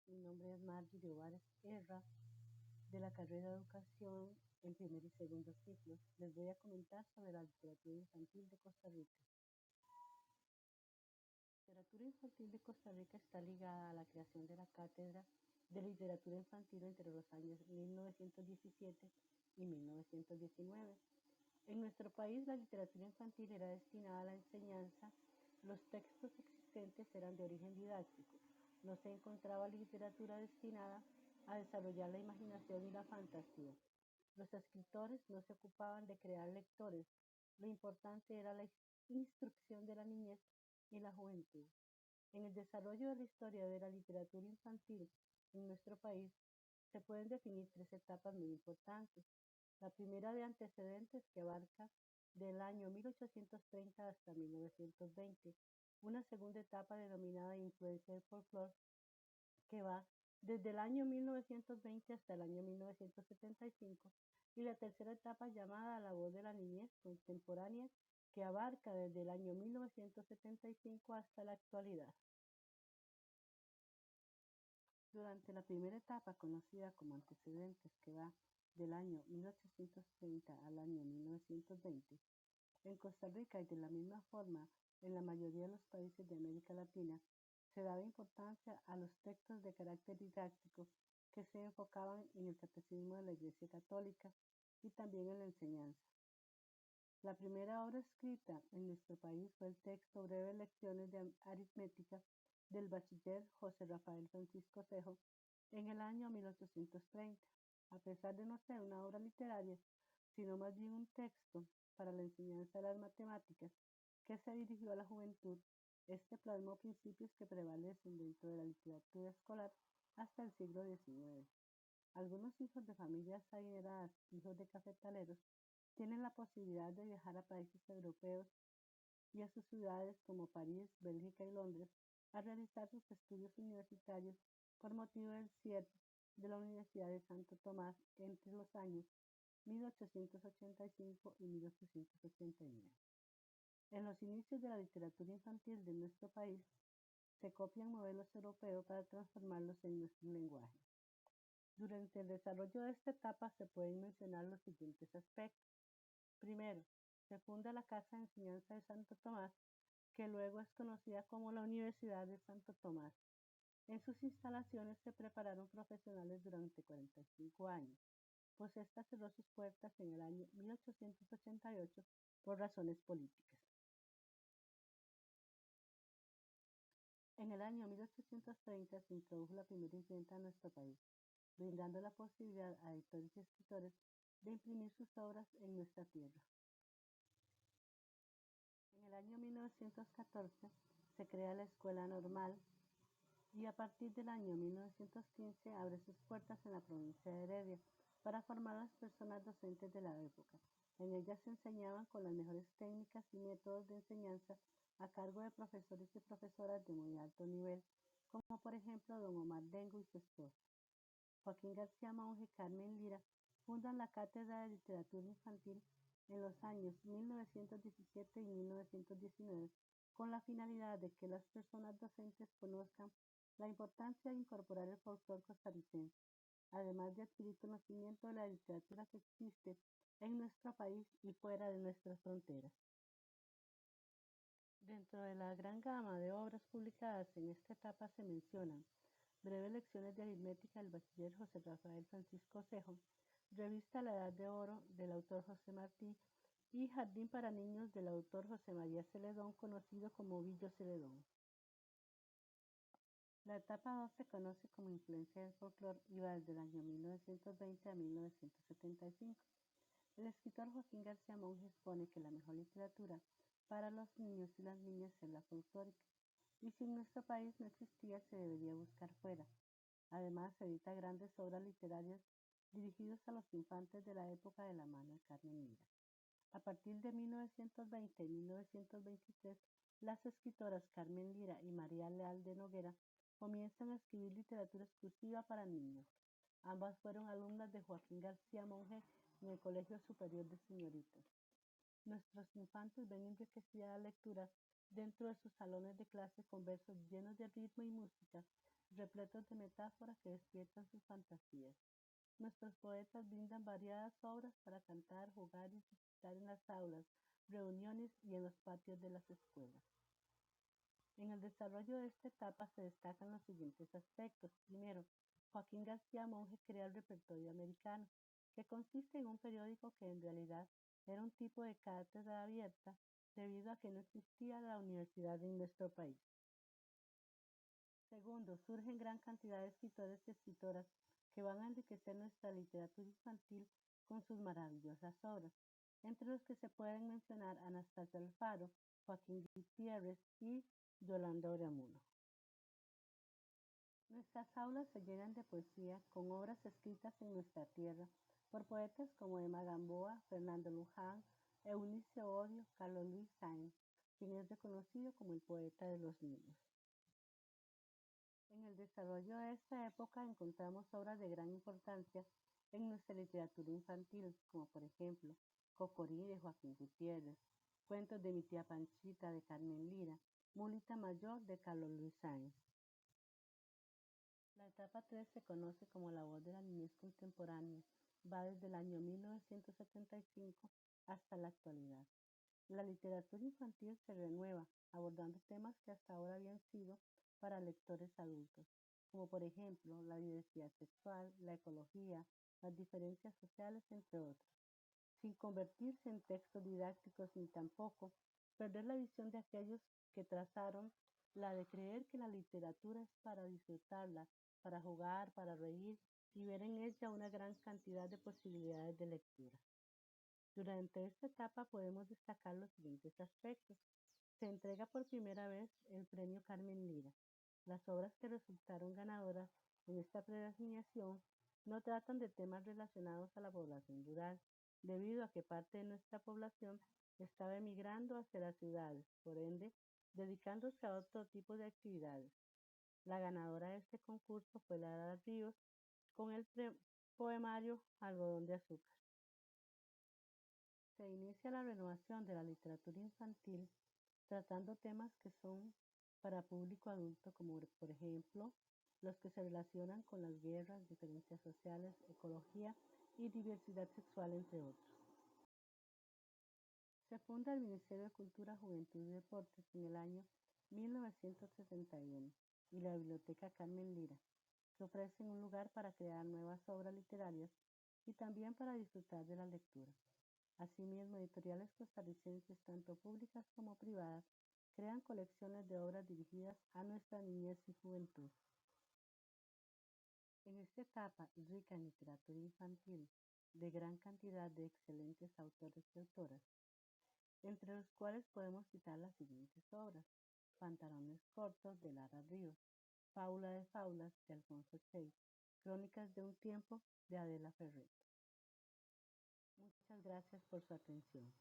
Mi nombre es Margie de Ovares Guerra, de la carrera de Educación en primer y segundo ciclos. Les voy a comentar sobre la literatura infantil de Costa Rica. La literatura infantil de Costa Rica está ligada a la creación de la Cátedra de Literatura Infantil entre los años 1917 y 1919. En nuestro país, la literatura infantil era destinada a la enseñanza. Los textos existentes eran de origen didáctico. No se encontraba literatura destinada a desarrollar la imaginación y la fantasía. Los escritores no se ocupaban de crear lectores. Lo importante era la instrucción de la niñez y la juventud. En el desarrollo de la historia de la literatura infantil en nuestro país, se pueden definir tres etapas muy importantes. La primera de antecedentes, que abarca del año 1830 hasta 1920. Una segunda etapa denominada influencia del folclore, que va desde el año 1920 hasta el año 1975. Y la tercera etapa, llamada la voz de la niñez contemporánea, que abarca desde el año 1975 hasta la actualidad. Durante la primera etapa, conocida como antecedentes, que va del año 1830 al año 1920, en Costa Rica y de la misma forma en la mayoría de los países de América Latina, se daba importancia a los textos de carácter didáctico que se enfocaban en el catecismo de la Iglesia Católica y también en la enseñanza. La primera obra escrita en nuestro país fue el texto Breves Lecciones de Aritmética del bachiller José Rafael Francisco Cejo en el año 1830. A pesar de no ser una obra literaria, sino más bien un texto para la enseñanza de las matemáticas que se dirigió a la juventud, este plasmó principios que prevalecen dentro de la literatura escolar hasta el siglo XIX. Algunos hijos de familias adineradas, hijos de cafetaleros, tienen la posibilidad de viajar a países europeos y a sus ciudades como París, Bélgica y Londres a realizar sus estudios universitarios por motivo del cierre de la Universidad de Santo Tomás entre los años 1885 y 1889. En los inicios de la literatura infantil de nuestro país, se copian modelos europeos para transformarlos en nuestro lenguaje. Durante el desarrollo de esta etapa se pueden mencionar los siguientes aspectos. Primero, se funda la Casa de Enseñanza de Santo Tomás, que luego es conocida como la Universidad de Santo Tomás. En sus instalaciones se prepararon profesionales durante 45 años, pues esta cerró sus puertas en el año 1888 por razones políticas. En el año 1830 se introdujo la primera imprenta en nuestro país, brindando la posibilidad a editores y escritores de imprimir sus obras en nuestra tierra. En el año 1914 se crea la Escuela Normal y a partir del año 1915 abre sus puertas en la provincia de Heredia para formar a las personas docentes de la época. En ellas se enseñaban con las mejores técnicas y métodos de enseñanza a cargo de profesores y profesoras de muy alto nivel, como por ejemplo don Omar Dengo y su esposa. Joaquín García Monge y Carmen Lira fundan la Cátedra de Literatura Infantil en los años 1917 y 1919 con la finalidad de que las personas docentes conozcan la importancia de incorporar el folclore costarricense, además de adquirir conocimiento de la literatura que existe en nuestro país y fuera de nuestras fronteras. Dentro de la gran gama de obras publicadas en esta etapa se mencionan Breves Lecciones de Aritmética del bachiller José Rafael Francisco Cejo, Revista La Edad de Oro del autor José Martí y Jardín para Niños del autor José María Celedón, conocido como Villo Celedón. La etapa 2 se conoce como influencia del folclore y va desde el año 1920 a 1975. El escritor Joaquín García Monge expone que la mejor literatura para los niños y las niñas es la folclórica, y si en nuestro país no existía se debería buscar fuera. Además, se edita grandes obras literarias dirigidas a los infantes de la época de la mano de Carmen Mira. A partir de 1920 y 1923, las escritoras Carmen Lira y María Leal de Noguera comienzan a escribir literatura exclusiva para niños. Ambas fueron alumnas de Joaquín García Monge en el Colegio Superior de Señoritas. Nuestros infantes ven enriquecida la lectura dentro de sus salones de clase con versos llenos de ritmo y música, repletos de metáforas que despiertan sus fantasías. Nuestros poetas brindan variadas obras para cantar, jugar y recitar en las aulas, reuniones y en los patios de las escuelas. En el desarrollo de esta etapa se destacan los siguientes aspectos. Primero, Joaquín García Monge crea el repertorio americano, que consiste en un periódico que en realidad era un tipo de cátedra abierta debido a que no existía la universidad en nuestro país. Segundo, surgen gran cantidad de escritores y escritoras que van a enriquecer nuestra literatura infantil con sus maravillosas obras, entre los que se pueden mencionar Anastasia Alfaro, Joaquín Gutiérrez y Yolanda Ureamuno. Nuestras aulas se llenan de poesía con obras escritas en nuestra tierra por poetas como Emma Gamboa, Fernando Luján, Eunice Odio, Carlos Luis Sáenz, quien es reconocido como el poeta de los niños. En el desarrollo de esta época encontramos obras de gran importancia en nuestra literatura infantil, como por ejemplo Cocorí de Joaquín Gutiérrez, Cuentos de mi tía Panchita de Carmen Lira, Mulita Mayor de Carlos Luis Sáenz. La etapa 3 se conoce como la voz de la niñez contemporánea, va desde el año 1975 hasta la actualidad. La literatura infantil se renueva, abordando temas que hasta ahora habían sido para lectores adultos, como por ejemplo la diversidad sexual, la ecología, las diferencias sociales, entre otros, sin convertirse en textos didácticos ni tampoco perder la visión de aquellos que trazaron la de creer que la literatura es para disfrutarla, para jugar, para reír y ver en ella una gran cantidad de posibilidades de lectura. Durante esta etapa podemos destacar los siguientes aspectos. Se entrega por primera vez el premio Carmen Lira. Las obras que resultaron ganadoras en esta premiación no tratan de temas relacionados a la población rural, debido a que parte de nuestra población estaba emigrando hacia las ciudades, por ende, dedicándose a otro tipo de actividades. La ganadora de este concurso fue Lara Ríos con el poemario Algodón de Azúcar. Se inicia la renovación de la literatura infantil tratando temas que son para público adulto, como por ejemplo los que se relacionan con las guerras, diferencias sociales, ecología y diversidad sexual, entre otros. Se funda el Ministerio de Cultura, Juventud y Deportes en el año 1961 y la Biblioteca Carmen Lira, que ofrecen un lugar para crear nuevas obras literarias y también para disfrutar de la lectura. Asimismo, editoriales costarricenses, tanto públicas como privadas, crean colecciones de obras dirigidas a nuestra niñez y juventud. En esta etapa rica en literatura infantil, de gran cantidad de excelentes autores y autoras, entre los cuales podemos citar las siguientes obras: Pantalones cortos de Lara Ríos, Fábula de fábulas de Alfonso Chey, Crónicas de un tiempo de Adela Ferrer. Muchas gracias por su atención.